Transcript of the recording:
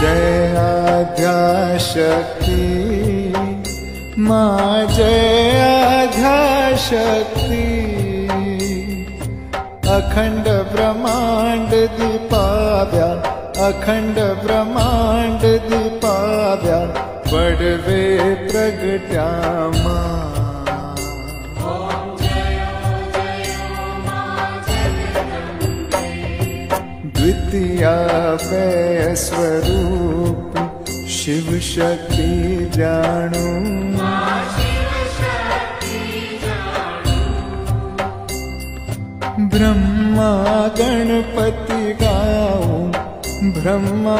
जय आद्याशक्ति माँ जय आद्याशक्ति अखंड ब्रह्मांड दीपाव्या अखंड ब्रह्मांड दीपाव्या पडवे प्रगट्या माँ द्वितीया वै स्वरूप शिव शक्ति जाणू ब्रह्मा गणपति गाऊं ब्रह्मा